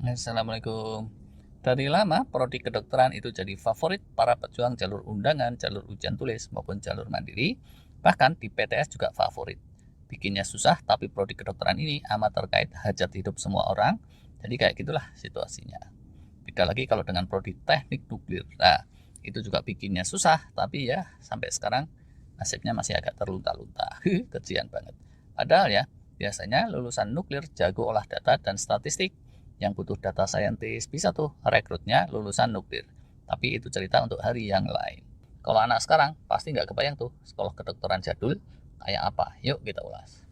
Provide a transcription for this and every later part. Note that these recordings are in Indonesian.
Assalamualaikum. Dari lama, prodi kedokteran itu jadi favorit para pejuang jalur undangan, jalur ujian tulis, maupun jalur mandiri. Bahkan di PTS juga favorit. Bikinnya susah, tapi prodi kedokteran ini amat terkait hajat hidup semua orang. Jadi kayak gitulah situasinya. Beda lagi kalau dengan prodi teknik nuklir. Nah, itu juga bikinnya susah, tapi ya sampai sekarang nasibnya masih agak terlunta-lunta. Kecian banget. Padahal ya, biasanya lulusan nuklir jago olah data dan statistik. Yang butuh data scientist bisa tuh rekrutnya lulusan nuklir. Tapi itu cerita untuk hari yang lain. Kalau anak sekarang pasti nggak kebayang tuh sekolah kedokteran jadul kayak apa. Yuk kita ulas.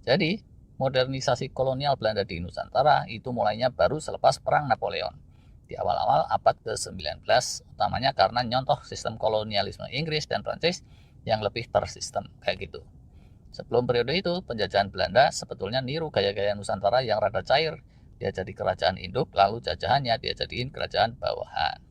Jadi, modernisasi kolonial Belanda di Nusantara itu mulainya baru selepas Perang Napoleon. Di awal-awal abad ke-19, utamanya karena nyontoh sistem kolonialisme Inggris dan Prancis yang lebih tersistem, kayak gitu. Sebelum periode itu, penjajahan Belanda sebetulnya niru gaya-gaya Nusantara yang rada cair. Dia jadi kerajaan induk, lalu jajahannya dia jadiin kerajaan bawahan.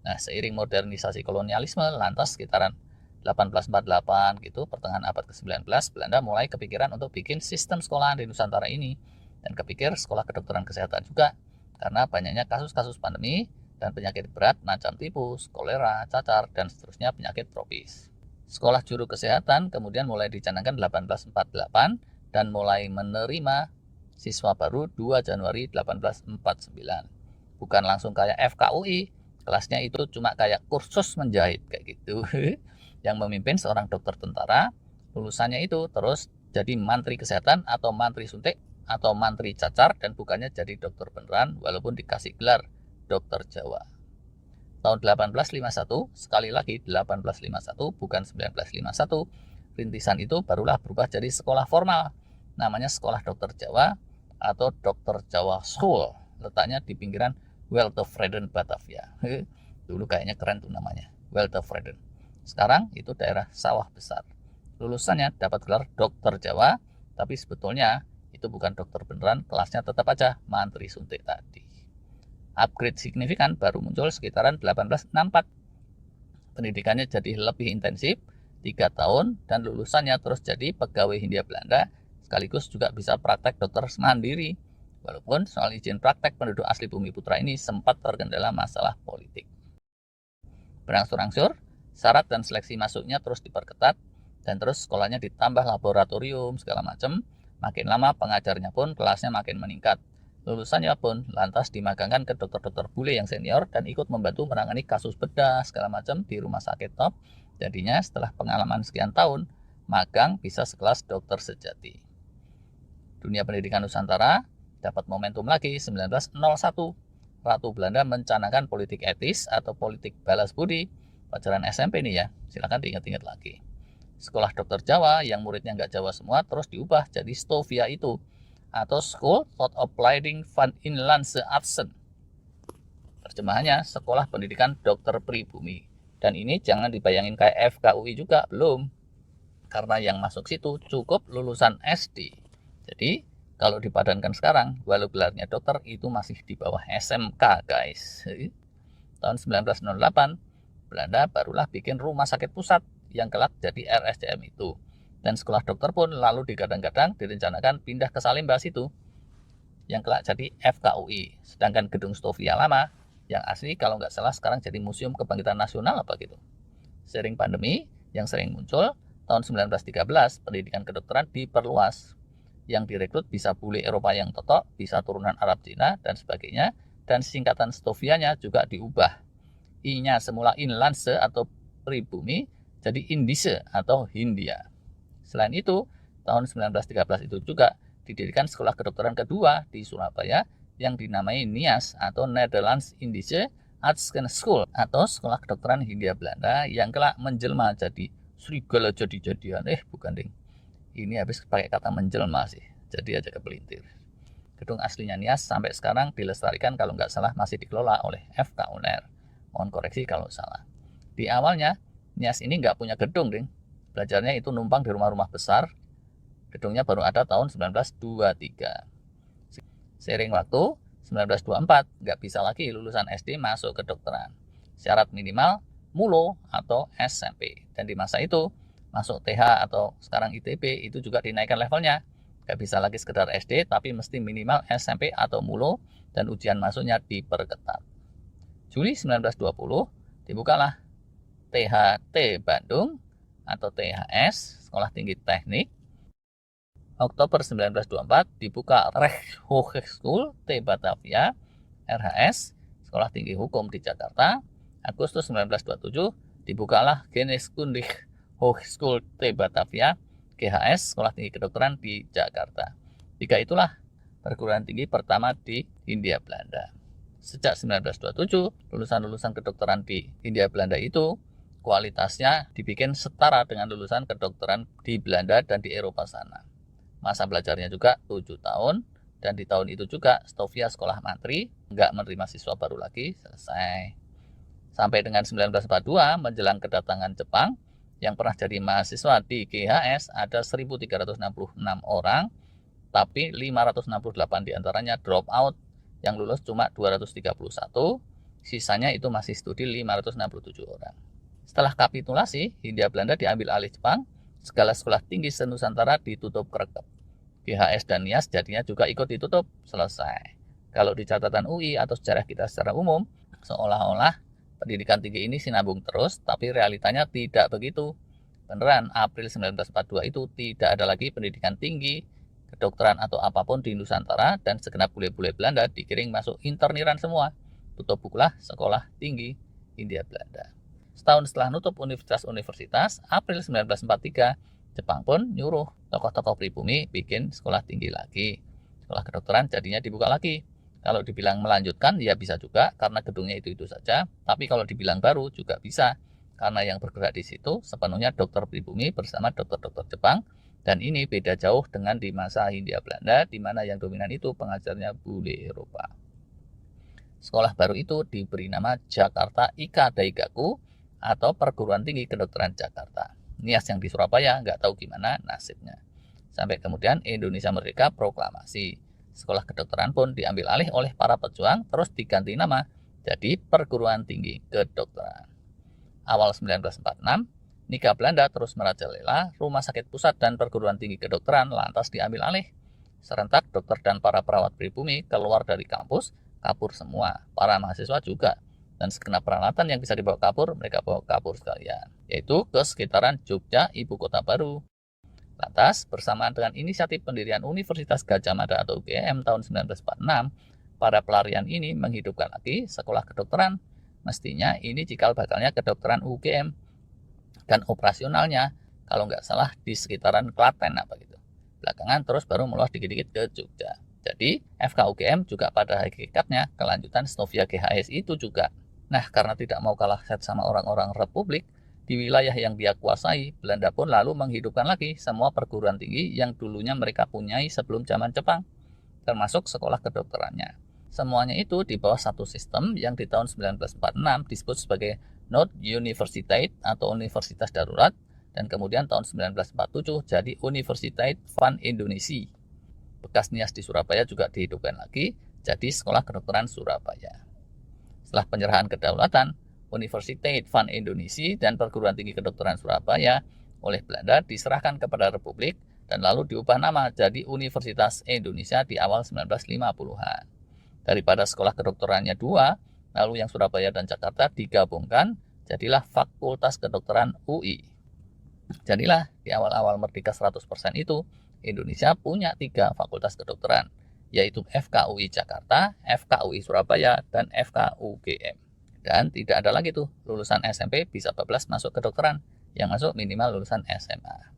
Nah, seiring modernisasi kolonialisme, lantas sekitaran 1848 gitu, pertengahan abad ke-19, Belanda mulai kepikiran untuk bikin sistem sekolahan di Nusantara ini. Dan kepikir sekolah kedokteran kesehatan juga, karena banyaknya kasus-kasus pandemi dan penyakit berat macam tipus, kolera, cacar, dan seterusnya penyakit tropis. Sekolah Juru Kesehatan kemudian mulai dicanangkan 1848 dan mulai menerima siswa baru 2 Januari 1849. Bukan langsung kayak FKUI, kelasnya itu cuma kayak kursus menjahit kayak gitu. Yang memimpin seorang dokter tentara, lulusannya itu terus jadi mantri kesehatan atau mantri suntik atau mantri cacar dan bukannya jadi dokter beneran walaupun dikasih gelar dokter Jawa. Tahun 1851, sekali lagi 1851 bukan 1951, rintisan itu barulah berubah jadi sekolah formal. Namanya Sekolah Dokter Jawa atau Dokter Jawa School. Letaknya di pinggiran Weltevreden, Batavia. Dulu kayaknya keren tuh namanya, Weltevreden. Sekarang itu daerah Sawah Besar. Lulusannya dapat gelar Dokter Jawa, tapi sebetulnya itu bukan dokter beneran, kelasnya tetap aja mantri suntik tadi. Upgrade signifikan baru muncul sekitaran 1864. Pendidikannya jadi lebih intensif, 3 tahun, dan lulusannya terus jadi pegawai Hindia Belanda, sekaligus juga bisa praktek dokter mandiri. Walaupun soal izin praktek penduduk asli Bumi Putra ini sempat terkendala masalah politik. Berangsur-angsur, syarat dan seleksi masuknya terus diperketat, dan terus sekolahnya ditambah laboratorium segala macam. Makin lama pengajarnya pun kelasnya makin meningkat. Lulusannya pun lantas dimagangkan ke dokter-dokter bule yang senior dan ikut membantu menangani kasus bedah segala macam di rumah sakit top. Jadinya setelah pengalaman sekian tahun, magang bisa sekelas dokter sejati. Dunia pendidikan Nusantara dapat momentum lagi 1901. Ratu Belanda mencanangkan politik etis atau politik balas budi. Pelajaran SMP nih ya, silakan diingat-ingat lagi. Sekolah dokter Jawa yang muridnya nggak Jawa semua terus diubah jadi Stovia itu, atau School for Applying van Inlandse Artsen. Terjemahannya Sekolah Pendidikan Dokter Pribumi. Dan ini jangan dibayangin kayak FKUI juga, belum. Karena yang masuk situ cukup lulusan SD. Jadi kalau dipadankan sekarang, walau gelarnya dokter itu masih di bawah SMK guys. Tahun 1908, Belanda barulah bikin rumah sakit pusat yang kelak jadi RSCM itu. Dan sekolah dokter pun lalu digadang-gadang direncanakan pindah ke Salemba situ, yang kelak jadi FKUI. Sedangkan gedung Stovia lama, yang asli kalau nggak salah sekarang jadi Museum Kebangkitan Nasional apa gitu. Sering pandemi yang sering muncul, tahun 1913 pendidikan kedokteran diperluas. Yang direkrut bisa bule Eropa yang totok, bisa turunan Arab Cina, dan sebagainya. Dan singkatan Stovianya juga diubah. I-nya semula Inlandse atau pribumi, jadi Indische atau Hindia. Selain itu, tahun 1913 itu juga didirikan sekolah kedokteran kedua di Surabaya yang dinamai NIAS atau Netherlands Indische Artsen School atau sekolah kedokteran Hindia Belanda yang kelak menjelma jadi serigala jadi-jadian. Bukan ding. Ini habis pakai kata menjelma sih. Jadi aja kepelintir. Gedung aslinya NIAS sampai sekarang dilestarikan kalau nggak salah masih dikelola oleh FK UNER. Mohon koreksi kalau salah. Di awalnya, NIAS ini nggak punya gedung, ding. Belajarnya itu numpang di rumah-rumah besar. Gedungnya baru ada tahun 1923. Seiring waktu, 1924 nggak bisa lagi lulusan SD masuk ke kedokteran. Syarat minimal MULO atau SMP. Dan di masa itu, masuk TH atau sekarang ITB itu juga dinaikkan levelnya Nggak bisa lagi sekedar SD, tapi mesti minimal SMP atau MULO dan ujian masuknya diperketat. Juli 1920 dibukalah THT Bandung atau THS, Sekolah Tinggi Teknik. Oktober 1924 dibuka Rechtshochschule T Batavia, RHS, Sekolah Tinggi Hukum di Jakarta. Agustus 1927 dibukalah Geneeskundige Hogeschool T Batavia, GHS, Sekolah Tinggi Kedokteran di Jakarta. Tiga itulah perguruan tinggi pertama di Hindia Belanda. Sejak 1927, lulusan-lulusan kedokteran di Hindia Belanda itu kualitasnya dibikin setara dengan lulusan kedokteran di Belanda dan di Eropa sana. Masa belajarnya juga 7 tahun, dan di tahun itu juga Stovia Sekolah Mantri nggak menerima siswa baru lagi, selesai. Sampai dengan 1942 menjelang kedatangan Jepang, yang pernah jadi mahasiswa di GHS ada 1.366 orang, tapi 568 diantaranya drop out, yang lulus cuma 231, sisanya itu masih studi 567 orang. Setelah kapitulasi, Hindia Belanda diambil alih Jepang, segala sekolah tinggi senusantara ditutup krekep. GHS dan NIAS jadinya juga ikut ditutup, selesai. Kalau di catatan UI atau sejarah kita secara umum, seolah-olah pendidikan tinggi ini sinambung terus, tapi realitanya tidak begitu. Beneran, April 1942 itu tidak ada lagi pendidikan tinggi, kedokteran atau apapun di Nusantara, dan segenap bule-bule Belanda dikiring masuk interniran semua. Tutup bukulah sekolah tinggi Hindia Belanda. Setahun setelah nutup universitas-universitas, April 1943, Jepang pun nyuruh tokoh-tokoh pribumi bikin sekolah tinggi lagi. Sekolah kedokteran jadinya dibuka lagi. Kalau dibilang melanjutkan, ya bisa juga, karena gedungnya itu-itu saja. Tapi kalau dibilang baru, juga bisa. Karena yang bergerak di situ sepenuhnya dokter pribumi bersama dokter-dokter Jepang. Dan ini beda jauh dengan di masa Hindia Belanda, di mana yang dominan itu pengajarnya bule Eropa. Sekolah baru itu diberi nama Jakarta Ika Daigaku atau Perguruan Tinggi Kedokteran Jakarta. NIAS yang di Surabaya nggak tahu gimana nasibnya. Sampai kemudian Indonesia Merdeka proklamasi. Sekolah kedokteran pun diambil alih oleh para pejuang, terus diganti nama jadi Perguruan Tinggi Kedokteran. Awal 1946, Nika Belanda terus merajalela, rumah sakit pusat dan perguruan tinggi kedokteran lantas diambil alih. Serentak dokter dan para perawat pribumi keluar dari kampus, kabur semua, para mahasiswa juga. Dan segenap peralatan yang bisa dibawa kabur, mereka bawa kabur sekalian, yaitu ke sekitaran Jogja, ibu kota baru. Lantas, bersamaan dengan inisiatif pendirian Universitas Gadjah Mada atau UGM tahun 1946, para pelarian ini menghidupkan lagi sekolah kedokteran. Mestinya ini cikal bakalnya kedokteran UGM. Dan operasionalnya kalau nggak salah di sekitaran Klaten apa gitu. Belakangan terus baru meluas dikit-dikit ke Jogja. Jadi FKUGM juga pada hakikatnya kelanjutan Stovia GHS itu juga. Nah, karena tidak mau kalah set sama orang-orang Republik, di wilayah yang dia kuasai, Belanda pun lalu menghidupkan lagi semua perguruan tinggi yang dulunya mereka punyai sebelum zaman Jepang, termasuk sekolah kedokterannya. Semuanya itu di bawah satu sistem yang di tahun 1946 disebut sebagai Noord-Universiteit atau Universitas Darurat, dan kemudian tahun 1947 jadi Universiteit van Indonesia. Bekas NIAS di Surabaya juga dihidupkan lagi jadi Sekolah Kedokteran Surabaya. Setelah penyerahan kedaulatan, Universiteit van Indonesia dan Perguruan Tinggi Kedokteran Surabaya oleh Belanda diserahkan kepada Republik dan lalu diubah nama jadi Universitas Indonesia di awal 1950-an. Daripada sekolah kedokterannya dua, lalu yang Surabaya dan Jakarta digabungkan, jadilah Fakultas Kedokteran UI. Jadilah di awal-awal merdeka 100% itu, Indonesia punya 3 fakultas kedokteran, yaitu FKUI Jakarta, FKUI Surabaya, dan FKUGM. Dan tidak ada lagi tuh lulusan SMP bisa bablas masuk kedokteran, yang masuk minimal lulusan SMA.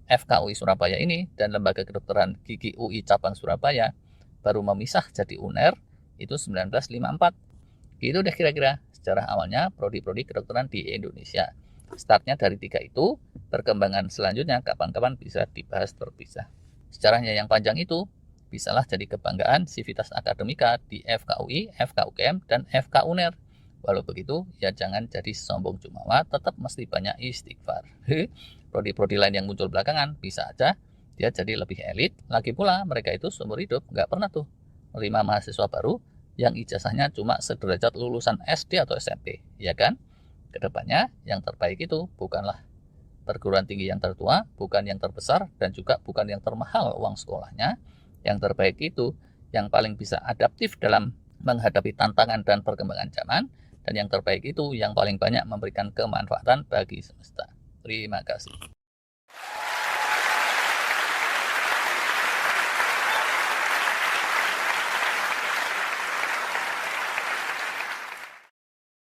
FKUI Surabaya ini dan Lembaga Kedokteran Gigi UI Cabang Surabaya baru memisah jadi UNER itu 1954. Itu deh kira-kira sejarah awalnya prodi-prodi kedokteran di Indonesia. Startnya dari 3 itu, perkembangan selanjutnya kapan-kapan bisa dibahas terpisah. Sejarahnya yang panjang itu bisalah jadi kebanggaan Civitas Akademika di FKUI, FKUGM, dan FKUNER. Walau begitu, ya jangan jadi sombong jumawa, tetap mesti banyak istighfar. Prodi-prodi lain yang muncul belakangan bisa aja dia jadi lebih elit. Lagi pula mereka itu seumur hidup nggak pernah tuh menerima mahasiswa baru yang ijazahnya cuma sederajat lulusan SD atau SMP, ya kan? Kedepannya yang terbaik itu bukanlah perguruan tinggi yang tertua, bukan yang terbesar, dan juga bukan yang termahal uang sekolahnya. Yang terbaik itu yang paling bisa adaptif dalam menghadapi tantangan dan perkembangan zaman, dan yang terbaik itu yang paling banyak memberikan kemanfaatan bagi semesta. Terima kasih.